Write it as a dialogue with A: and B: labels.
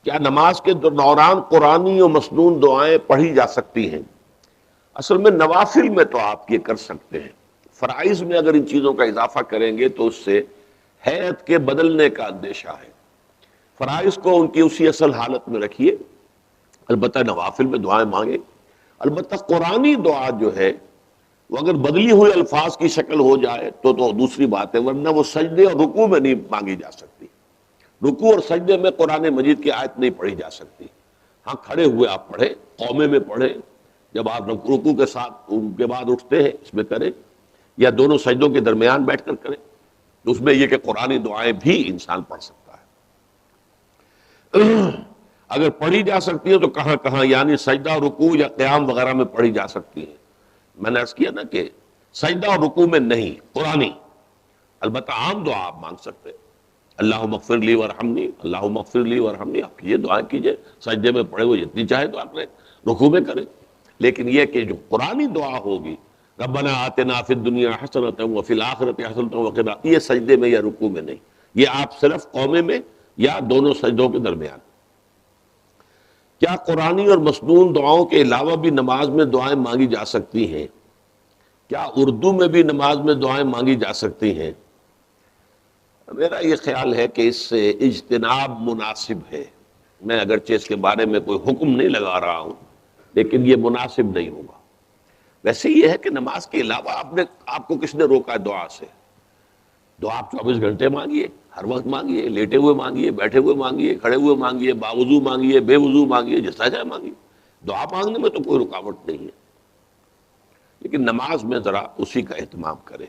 A: کیا نماز کے دوران قرآنی و مسنون دعائیں پڑھی جا سکتی ہیں؟ اصل میں نوافل میں تو آپ یہ کر سکتے ہیں، فرائض میں اگر ان چیزوں کا اضافہ کریں گے تو اس سے ہیئت کے بدلنے کا اندیشہ ہے۔ فرائض کو ان کی اسی اصل حالت میں رکھیے، البتہ نوافل میں دعائیں مانگیں۔ البتہ قرآنی دعا جو ہے وہ اگر بدلی ہوئے الفاظ کی شکل ہو جائے تو دوسری بات ہے، ورنہ وہ سجدے اور رکوع میں نہیں مانگی جا سکتی۔ رکوع اور سجدے میں قرآن مجید کی آیت نہیں پڑھی جا سکتی۔ ہاں کھڑے ہوئے آپ پڑھیں، قومے میں پڑھیں، جب آپ رکوع کے ساتھ ان کے بعد اٹھتے ہیں اس میں کریں، یا دونوں سجدوں کے درمیان بیٹھ کر کریں، تو اس میں یہ کہ قرآنی دعائیں بھی انسان پڑھ سکتا ہے۔ اگر پڑھی جا سکتی ہے تو کہاں کہاں، یعنی سجدہ، رکوع یا قیام وغیرہ میں پڑھی جا سکتی ہے۔ میں نے عرض کیا نا کہ سجدہ اور رکوع میں نہیں، قرآنی۔ البتہ عام دعا آپ مانگ سکتے ہیں، اللہم اغفر لی ورحمنی، اللہم اغفر لی ورحمنی، آپ یہ دعائیں کیجئے، سجدے میں پڑھے ہوئے جتنی چاہے دعا کریں، رکوع میں کریں۔ لیکن یہ کہ جو قرآنی دعا ہوگی، ربنا آتنا فی الدنیا حسنۃ وفی الآخرۃ حسنۃ وقنا، یہ سجدے میں یا رکوع میں نہیں، یہ آپ صرف قومے میں یا دونوں سجدوں کے درمیان۔ کیا قرآنی اور مسنون دعاؤں کے علاوہ بھی نماز میں دعائیں مانگی جا سکتی ہیں؟ کیا اردو میں بھی نماز میں دعائیں مانگی جا سکتی ہیں؟ میرا یہ خیال ہے کہ اس سے اجتناب مناسب ہے۔ میں اگرچہ اس کے بارے میں کوئی حکم نہیں لگا رہا ہوں، لیکن یہ مناسب نہیں ہوگا۔ ویسے یہ ہے کہ نماز کے علاوہ آپ کو کس نے روکا ہے دعا سے؟ دعا آپ 24 گھنٹے مانگیے، ہر وقت مانگیے، لیٹے ہوئے مانگیے، بیٹھے ہوئے مانگیے، کھڑے ہوئے مانگیے، باوضو مانگیے، بے وضو مانگیے، جس طرح چاہے مانگیے۔ دعا مانگنے میں تو کوئی رکاوٹ نہیں ہے، لیکن نماز میں ذرا اسی کا اہتمام کرے۔